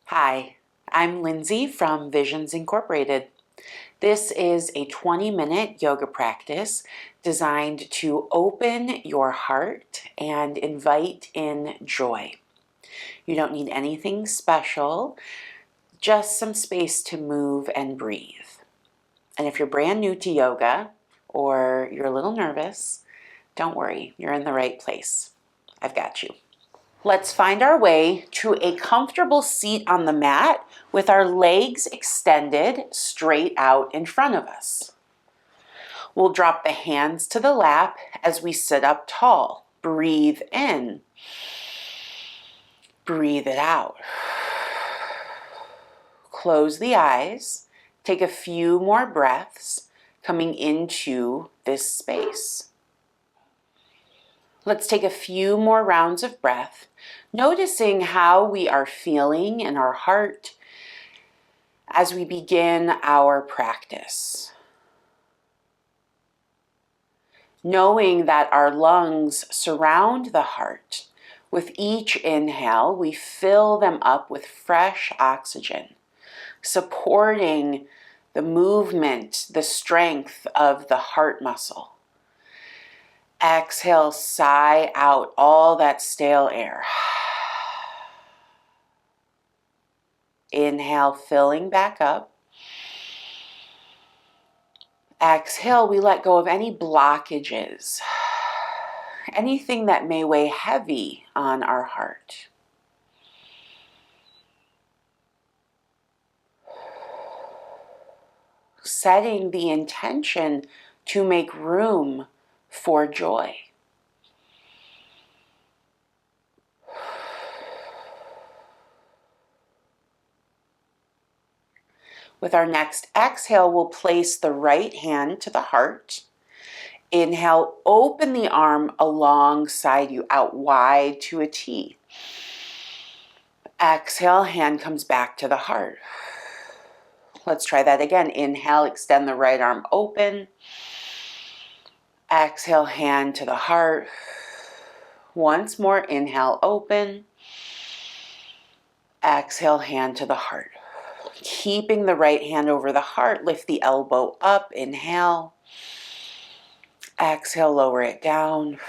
Hi, I'm Lindsay from Visions Incorporated. This is a 20-minute yoga practice designed to open your heart and invite in joy. You don't need anything special, just some space to move and breathe. And if you're brand new to yoga or you're a little nervous, don't worry, you're in the right place. I've got you. Let's find our way to a comfortable seat on the mat with our legs extended straight out in front of us. We'll drop the hands to the lap as we sit up tall. Breathe in. Breathe it out. Close the eyes. Take a few more breaths coming into this space. Let's take a few more rounds of breath, noticing how we are feeling in our heart as we begin our practice. Knowing that our lungs surround the heart, with each inhale, we fill them up with fresh oxygen, supporting the movement, the strength of the heart muscle. Exhale, sigh out all that stale air. Inhale, filling back up. Exhale, we let go of any blockages, anything that may weigh heavy on our heart. Setting the intention to make room for joy. With our next exhale, we'll place the right hand to the heart. Inhale, open the arm alongside you, out wide to a T. Exhale, hand comes back to the heart. Let's try that again. Inhale, extend the right arm open. Exhale, hand to the heart. Once more, inhale, open. Exhale, hand to the heart. Keeping the right hand over the heart, lift the elbow up, inhale. Exhale, lower it down.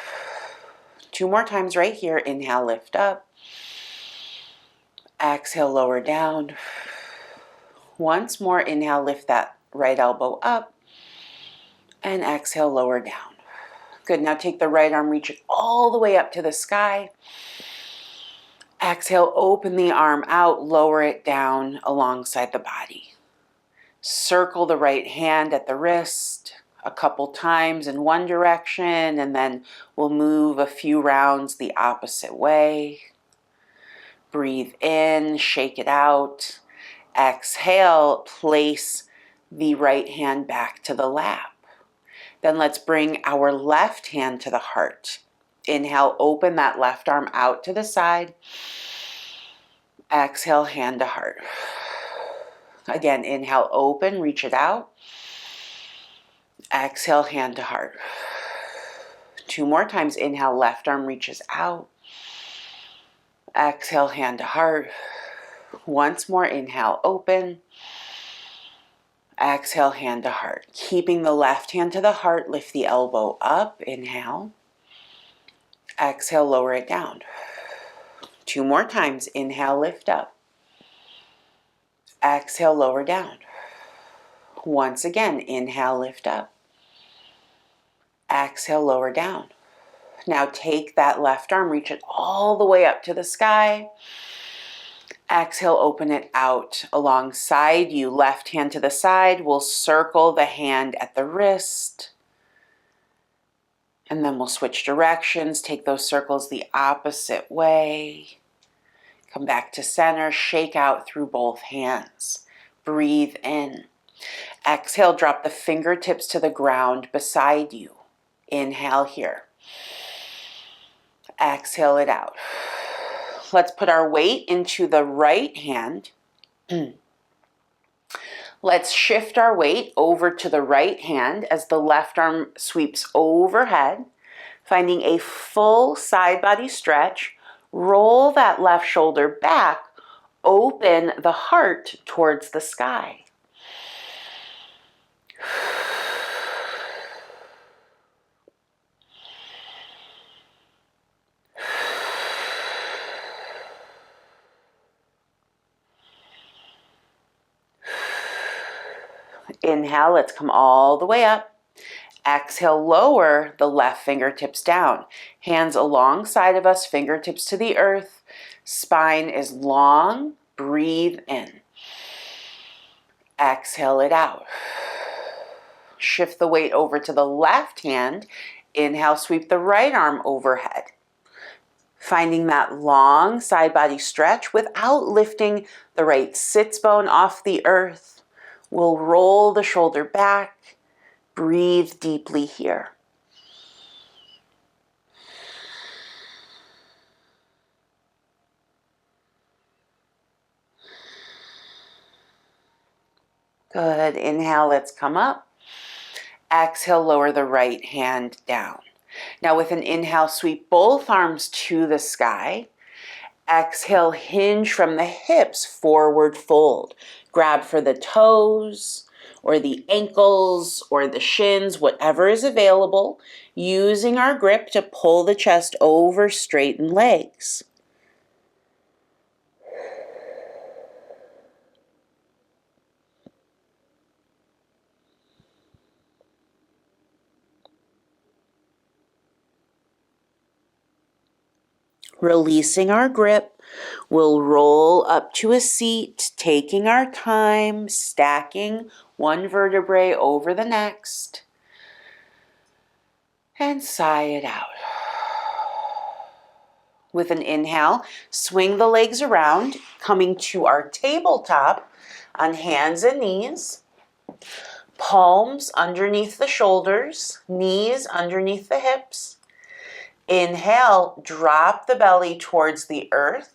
2 more times right here. Inhale, lift up. Exhale, lower down. Once more, inhale, lift that right elbow up. And exhale, lower down. Good, now take the right arm, reach it all the way up to the sky. Exhale, open the arm out, lower it down alongside the body. Circle the right hand at the wrist a couple times in one direction, and then we'll move a few rounds the opposite way. Breathe in, shake it out. Exhale, place the right hand back to the lap. Then let's bring our left hand to the heart. Inhale, open that left arm out to the side. Exhale, hand to heart. Again, inhale, open, reach it out. Exhale, hand to heart. 2 more times. Inhale, left arm reaches out. Exhale, hand to heart. Once more, inhale, open. Exhale, hand to heart. Keeping the left hand to the heart, lift the elbow up, inhale. Exhale, lower it down. 2 more times. Inhale, lift up. Exhale, lower down. Once again, inhale, lift up. Exhale, lower down. Now take that left arm, reach it all the way up to the sky. Exhale, open it out alongside you. Left hand to the side. We'll circle the hand at the wrist. And then we'll switch directions. Take those circles the opposite way. Come back to center. Shake out through both hands. Breathe in. Exhale, drop the fingertips to the ground beside you. Inhale here. Exhale it out. Let's put our weight into the right hand. Let's shift our weight over to the right hand as the left arm sweeps overhead, finding a full side body stretch. Roll that left shoulder back, open the heart towards the sky. Inhale, let's come all the way up. Exhale, lower the left fingertips down. Hands alongside of us, fingertips to the earth. Spine is long. Breathe in. Exhale it out. Shift the weight over to the left hand. Inhale, sweep the right arm overhead. Finding that long side body stretch without lifting the right sits bone off the earth. We'll roll the shoulder back. Breathe deeply here. Good. Inhale, let's come up. Exhale, lower the right hand down. Now with an inhale, sweep both arms to the sky. Exhale, hinge from the hips, forward fold. Grab for the toes or the ankles or the shins, whatever is available, using our grip to pull the chest over, straighten legs. Releasing our grip, we'll roll up to a seat, taking our time, stacking one vertebrae over the next, and sigh it out. With an inhale, swing the legs around, coming to our tabletop on hands and knees, palms underneath the shoulders, knees underneath the hips. Inhale, drop the belly towards the earth,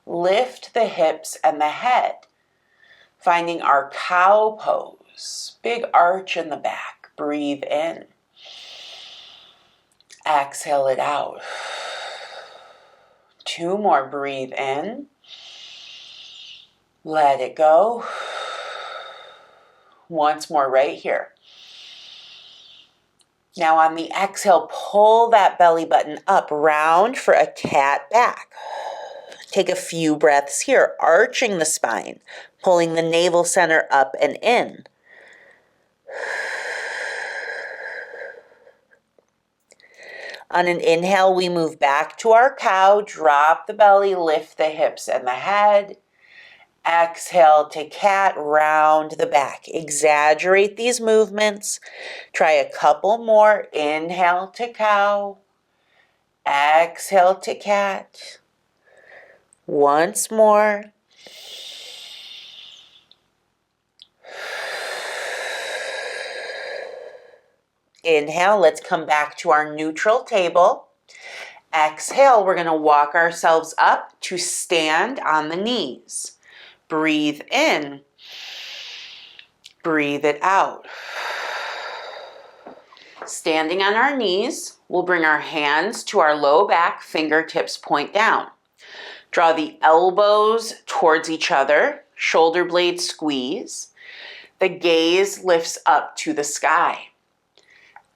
lift the hips and the head, finding our cow pose, big arch in the back. Breathe in. Exhale it out. 2 more, breathe in. Let it go. Once more right here. Now on the exhale, pull that belly button up, round for a cat back. Take a few breaths here, arching the spine, pulling the navel center up and in. On an inhale, we move back to our cow, drop the belly, lift the hips and the head. Exhale to cat, round the back. Exaggerate these movements. Try a couple more. Inhale to cow. Exhale to cat. Once more. Inhale, let's come back to our neutral table. Exhale, we're going to walk ourselves up to stand on the knees. Breathe in. Breathe it out. Standing on our knees, we'll bring our hands to our low back, fingertips point down. Draw the elbows towards each other, shoulder blades squeeze. The gaze lifts up to the sky.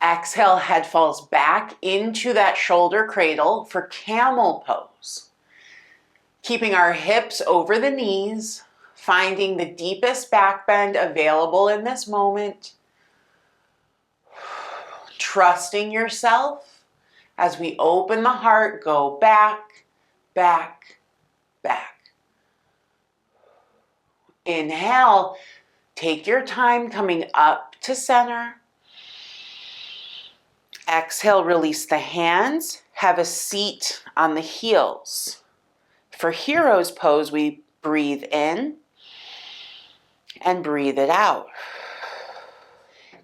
Exhale, head falls back into that shoulder cradle for camel pose. Keeping our hips over the knees, finding the deepest back bend available in this moment. Trusting yourself as we open the heart, go back, back, back. Inhale, take your time coming up to center. Exhale, release the hands, have a seat on the heels. For hero's pose, we breathe in and breathe it out.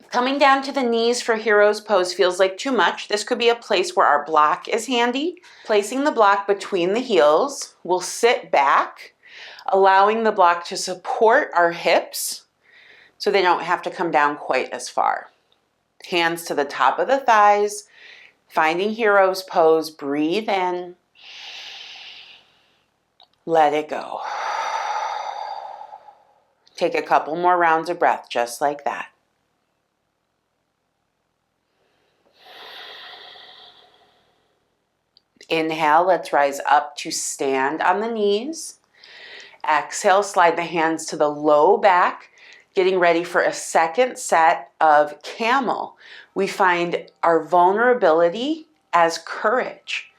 Coming down to the knees for hero's pose feels like too much. This could be a place where our block is handy. Placing the block between the heels, we'll sit back, allowing the block to support our hips so they don't have to come down quite as far. Hands to the top of the thighs, finding hero's pose, breathe in, let it go. Take a couple more rounds of breath, just like that. Inhale, let's rise up to stand on the knees. Exhale, slide the hands to the low back, getting ready for a second set of camel. We find our vulnerability as courage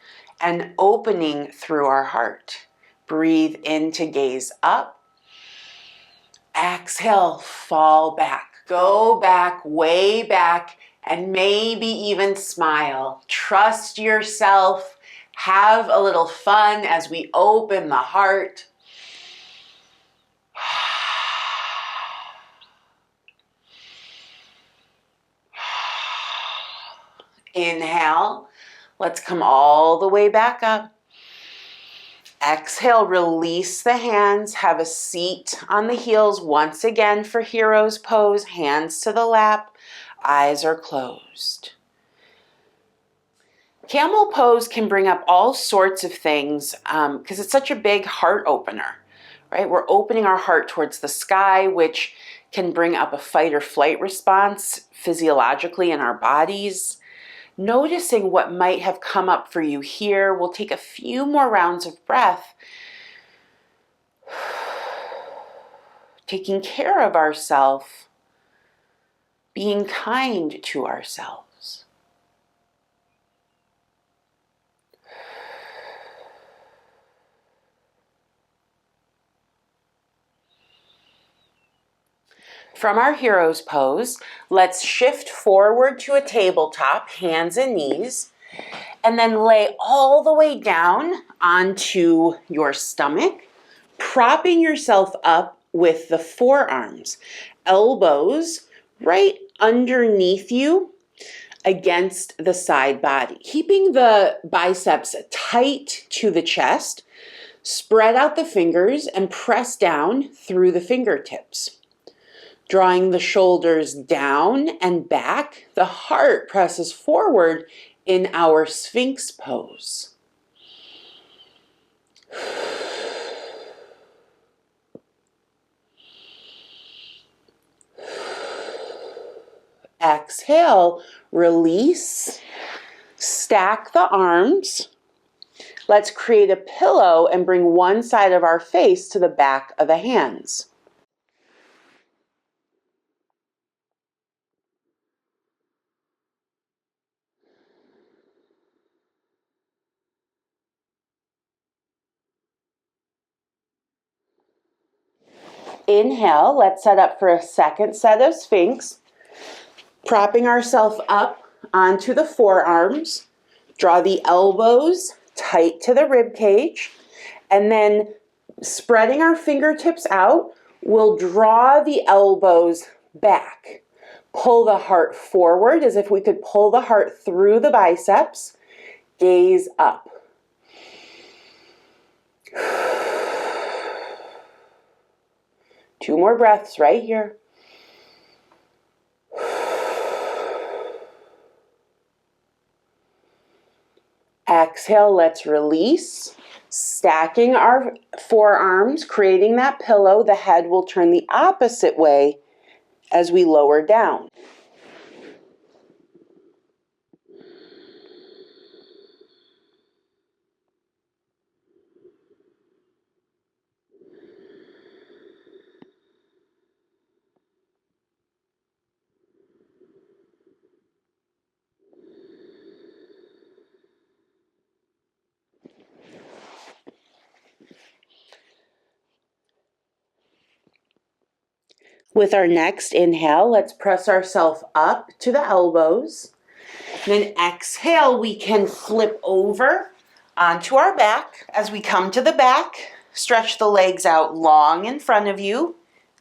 and opening through our heart. Breathe in to gaze up. Exhale, fall back. Go back, way back, and maybe even smile. Trust yourself. Have a little fun as we open the heart. Inhale. Let's come all the way back up. Exhale, release the hands. Have a seat on the heels once again for hero's pose. Hands to the lap. Eyes are closed. Camel pose can bring up all sorts of things because it's such a big heart opener, right? We're opening our heart towards the sky, which can bring up a fight or flight response physiologically in our bodies. Noticing what might have come up for you here. We'll take a few more rounds of breath. Taking care of ourselves, being kind to ourselves. From our hero's pose, let's shift forward to a tabletop, hands and knees, and then lay all the way down onto your stomach, propping yourself up with the forearms, elbows right underneath you against the side body, keeping the biceps tight to the chest. Spread out the fingers and press down through the fingertips. Drawing the shoulders down and back, the heart presses forward in our Sphinx pose. Exhale, release, stack the arms. Let's create a pillow and bring one side of our face to the back of the hands. Inhale, let's set up for a second set of Sphinx. Propping ourselves up onto the forearms. Draw the elbows tight to the rib cage. And then spreading our fingertips out, we'll draw the elbows back. Pull the heart forward as if we could pull the heart through the biceps. Gaze up. Two more breaths right here. Exhale, let's release. Stacking our forearms, creating that pillow. The head will turn the opposite way as we lower down. With our next inhale, let's press ourselves up to the elbows. Then exhale, we can flip over onto our back. As we come to the back, stretch the legs out long in front of you.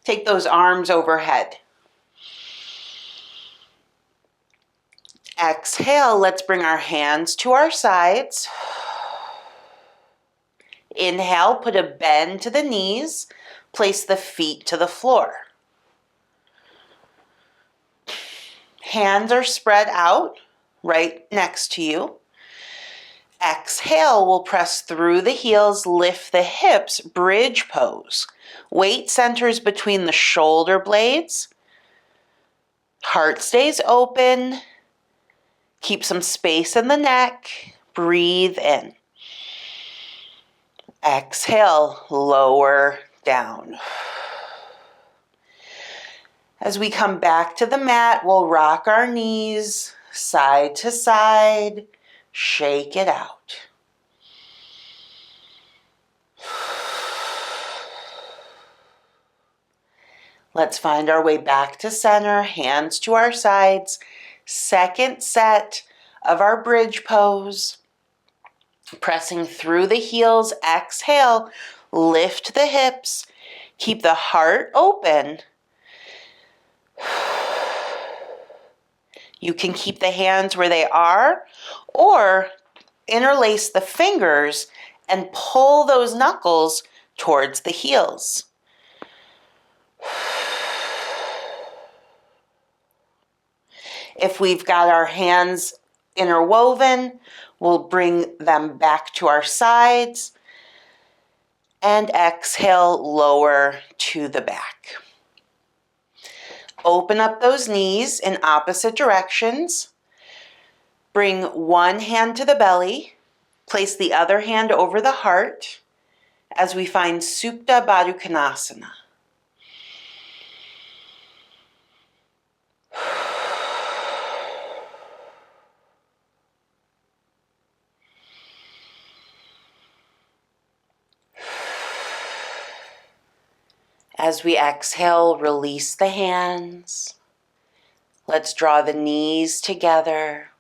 Take those arms overhead. Exhale, let's bring our hands to our sides. Inhale, put a bend to the knees. Place the feet to the floor. Hands are spread out right next to you. Exhale, we'll press through the heels, lift the hips, bridge pose. Weight centers between the shoulder blades. Heart stays open. Keep some space in the neck. Breathe in. Exhale, lower down. As we come back to the mat, we'll rock our knees side to side. Shake it out. Let's find our way back to center, hands to our sides. Second set of our bridge pose. Pressing through the heels, exhale, lift the hips, keep the heart open. You can keep the hands where they are or interlace the fingers and pull those knuckles towards the heels. If we've got our hands interwoven, we'll bring them back to our sides and exhale, lower to the back. Open up those knees in opposite directions. Bring one hand to the belly. Place the other hand over the heart as we find Supta Baddha Konasana. As we exhale, release the hands. Let's draw the knees together.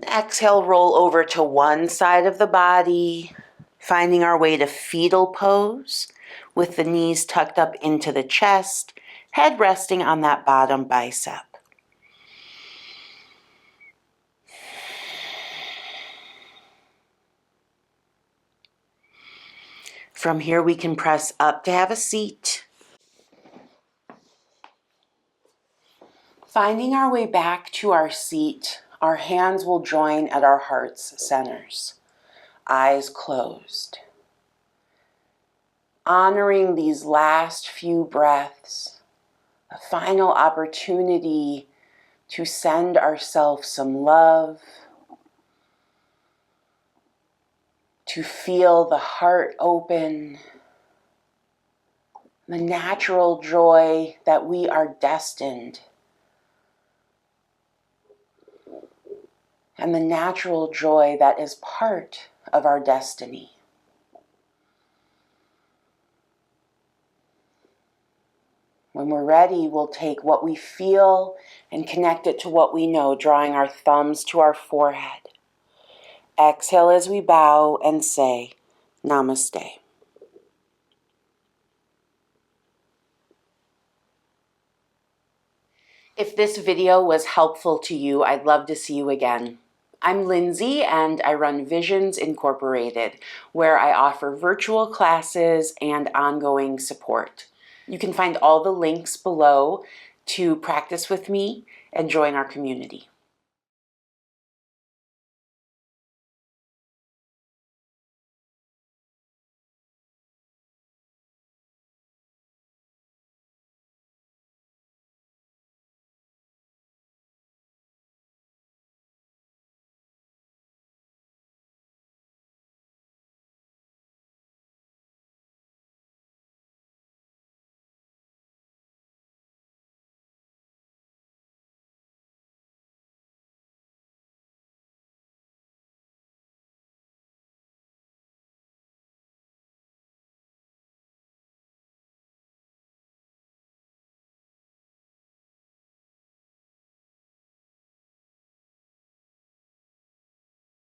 Exhale, roll over to one side of the body, finding our way to fetal pose with the knees tucked up into the chest, head resting on that bottom bicep. From here, we can press up to have a seat. Finding our way back to our seat, our hands will join at our heart's centers, eyes closed. Honoring these last few breaths, a final opportunity to send ourselves some love, to feel the heart open, the natural joy that we are destined, and the natural joy that is part of our destiny. When we're ready, we'll take what we feel and connect it to what we know, drawing our thumbs to our forehead. Exhale as we bow and say, Namaste. If this video was helpful to you, I'd love to see you again. I'm Lindsay and I run Visions Incorporated, where I offer virtual classes and ongoing support. You can find all the links below to practice with me and join our community.